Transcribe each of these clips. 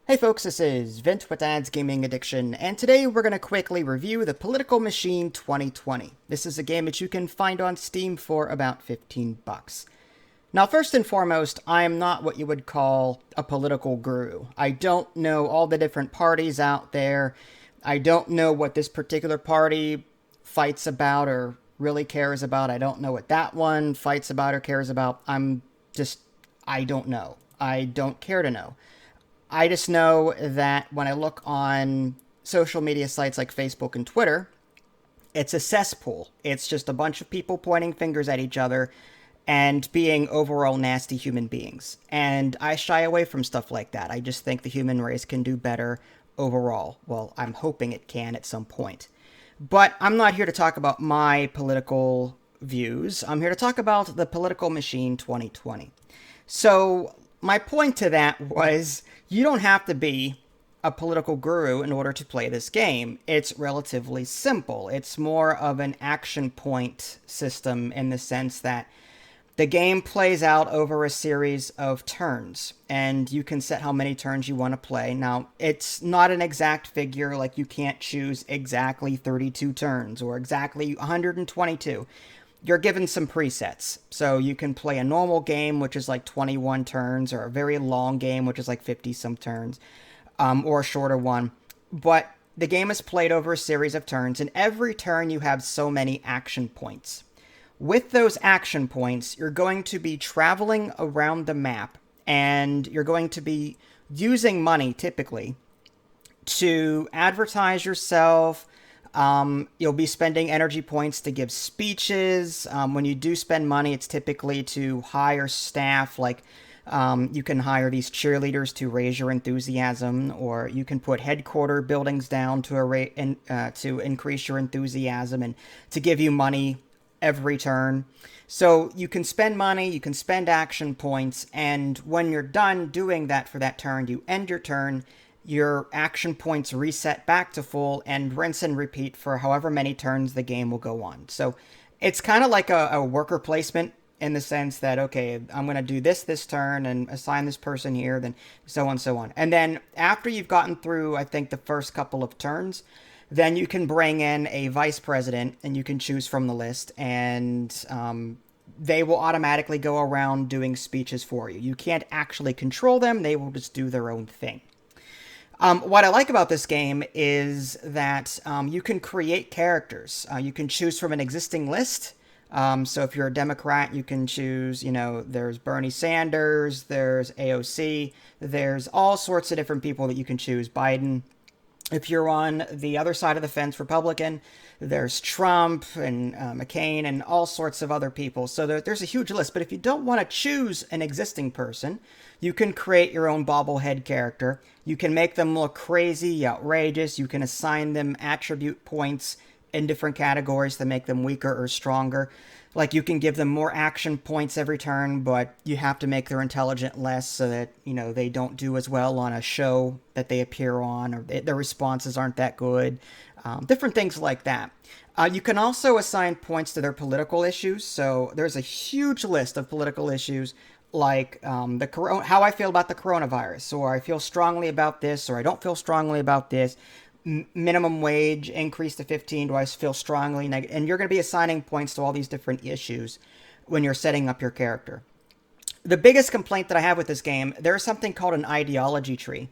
Hey folks, this is Vint with Dad's Gaming Addiction, and today we're going to quickly review the Political Machine 2020. This is a game that you can find on Steam for about 15 bucks. Now, first and foremost, I am not what you would call a political guru. I don't know all the different parties out there. I don't know what this particular party fights about or really cares about. I don't know what that one fights about or cares about. I don't know. I don't care to know. I just know that when I look on social media sites like Facebook and Twitter, it's a cesspool. It's just a bunch of people pointing fingers at each other and being overall nasty human beings. And I shy away from stuff like that. I just think the human race can do better overall. Well, I'm hoping it can at some point. But I'm not here to talk about my political views. I'm here to talk about the Political Machine 2020. So, my point to that was you don't have to be a political guru in order to play this game. It's relatively simple. It's more of an action point system in the sense that the game plays out over a series of turns, and you can set how many turns you want to play. Now, it's not an exact figure, like you can't choose exactly 32 turns or exactly 122. You're given some presets. So you can play a normal game, which is like 21 turns, or a very long game, which is like 50 some turns, or a shorter one. But the game is played over a series of turns, and every turn you have so many action points. With those action points, you're going to be traveling around the map, and you're going to be using money, typically, to advertise yourself. You'll be spending energy points to give speeches. When you do spend money, it's typically to hire staff. Like, you can hire these cheerleaders to raise your enthusiasm, or you can put headquarter buildings down to increase your enthusiasm and to give you money every turn. So you can spend money, you can spend action points, and when you're done doing that for that turn, you end your turn. Your action points reset back to full and rinse and repeat for however many turns the game will go on. So it's kind of like a worker placement in the sense that, okay, I'm going to do this turn and assign this person here, then so on, so on. And then after you've gotten through, I think, the first couple of turns, then you can bring in a vice president and you can choose from the list, and they will automatically go around doing speeches for you. You can't actually control them. They will just do their own thing. What I like about this game is that you can create characters. You can choose from an existing list. So if you're a Democrat, you can choose, there's Bernie Sanders, there's AOC, there's all sorts of different people that you can choose. Biden. If you're on the other side of the fence, Republican, there's Trump and McCain and all sorts of other people. So there's a huge list. But if you don't want to choose an existing person, you can create your own bobblehead character. You can make them look crazy, outrageous. You can assign them attribute points in different categories to make them weaker or stronger. Like, you can give them more action points every turn, but you have to make their intelligence less so that, they don't do as well on a show that they appear on, or their responses aren't that good. Different things like that. You can also assign points to their political issues. So there's a huge list of political issues, like how I feel about the coronavirus, or I feel strongly about this, or I don't feel strongly about this. Minimum wage increase to 15. Do I feel strongly and you're going to be assigning points to all these different issues when you're setting up your character. The biggest complaint that I have with this game, there's something called an ideology tree,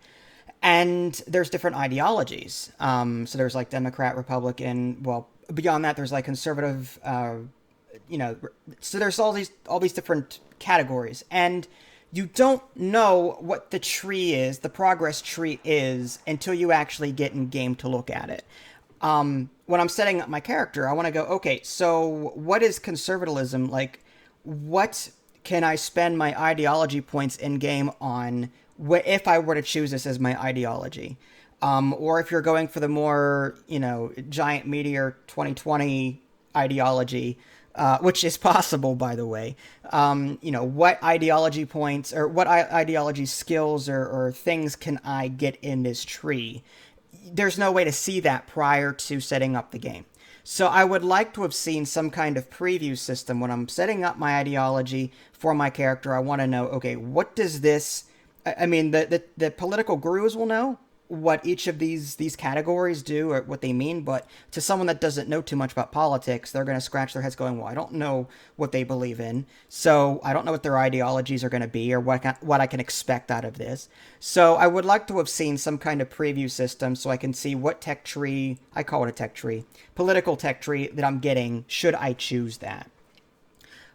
and there's different ideologies. So there's like Democrat, Republican. Well, beyond that, there's like conservative. So there's all these different categories, and you don't know what the tree is, the progress tree is, until you actually get in game to look at it. When I'm setting up my character, I want to go, okay, so what is conservatism? Like, what can I spend my ideology points in game on if I were to choose this as my ideology? Or if you're going for the more, giant meteor 2020 ideology, which is possible, by the way. What ideology points or what ideology skills or things can I get in this tree? There's no way to see that prior to setting up the game. So I would like to have seen some kind of preview system when I'm setting up my ideology for my character. I want to know, okay, what does this I mean, the political gurus will know what each of these categories do or what they mean, but to someone that doesn't know too much about politics, they're going to scratch their heads going, well, I don't know what they believe in, so I don't know what their ideologies are going to be or what I can expect out of this. So I would like to have seen some kind of preview system so I can see what tech tree, I call it a tech tree, political tech tree that I'm getting should I choose that.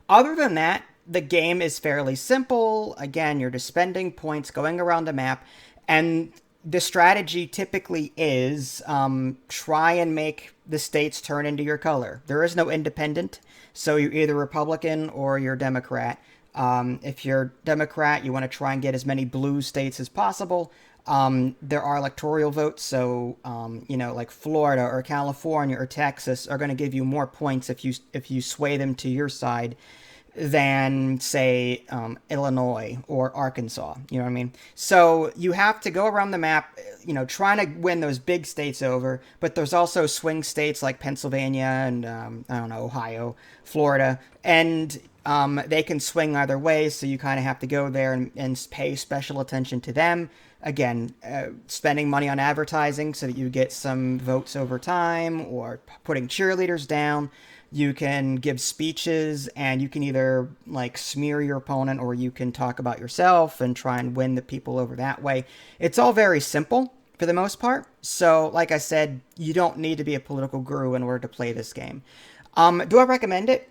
Other than that, the game is fairly simple. Again, you're just spending points going around the map, and the strategy typically is try and make the states turn into your color. There is no independent, so you're either Republican or you're Democrat. If you're Democrat, you want to try and get as many blue states as possible. There are electoral votes, so like Florida or California or Texas are going to give you more points if you sway them to your side than, say, Illinois or Arkansas. You know what I mean? So you have to go around the map, trying to win those big states over, but there's also swing states like Pennsylvania and, Ohio, Florida, and they can swing either way, so you kind of have to go there and pay special attention to them. Again, spending money on advertising so that you get some votes over time, or putting cheerleaders down. You can give speeches, and you can either like smear your opponent, or you can talk about yourself and try and win the people over that way. It's all very simple for the most part. So, like I said, you don't need to be a political guru in order to play this game. Do I recommend it?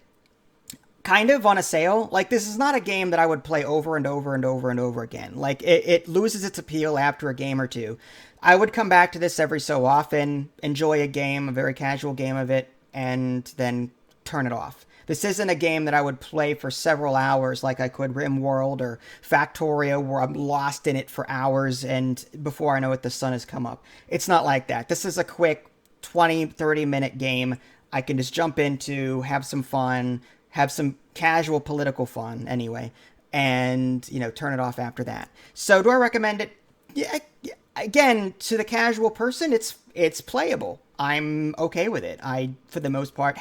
Kind of on a sale. Like, this is not a game that I would play over and over and over and over again. Like, it loses its appeal after a game or two. I would come back to this every so often, enjoy a game, a very casual game of it, and then turn it off. This isn't a game that I would play for several hours like I could RimWorld or Factorio, where I'm lost in it for hours and before I know it, the sun has come up. It's not like that. This is a quick 20, 30-minute game I can just jump into, have some fun, have some casual political fun anyway, and, turn it off after that. So do I recommend it? Yeah, again, to the casual person, it's playable. I'm okay with it. For the most part,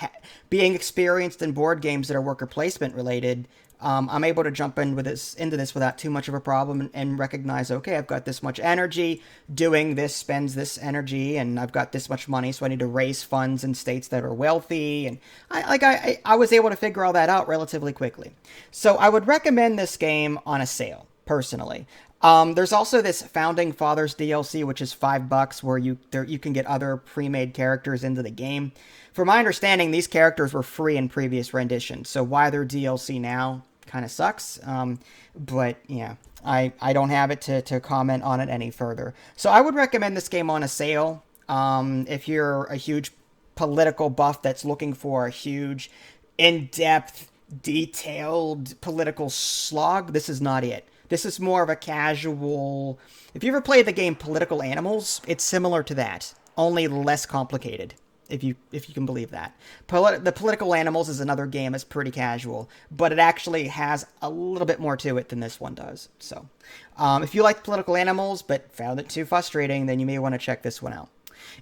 being experienced in board games that are worker placement related, I'm able to jump into this without too much of a problem and recognize, okay, I've got this much energy, doing this spends this energy, and I've got this much money, so I need to raise funds in states that are wealthy, and I was able to figure all that out relatively quickly. So I would recommend this game on a sale, personally. There's also this Founding Fathers DLC, which is $5, where you can get other pre-made characters into the game. From my understanding, these characters were free in previous renditions, so why they're DLC now kind of sucks. But yeah, I don't have it to comment on it any further. So I would recommend this game on a sale. If you're a huge political buff that's looking for a huge, in-depth, detailed political slog, this is not it. This is more of a casual... If you ever played the game Political Animals, it's similar to that, only less complicated, if you can believe that. The Political Animals is another game that's pretty casual, but it actually has a little bit more to it than this one does. So, if you like Political Animals but found it too frustrating, then you may want to check this one out.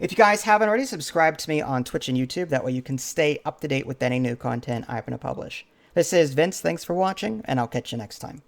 If you guys haven't already, subscribe to me on Twitch and YouTube. That way you can stay up to date with any new content I'm going to publish. This is Vince. Thanks for watching, and I'll catch you next time.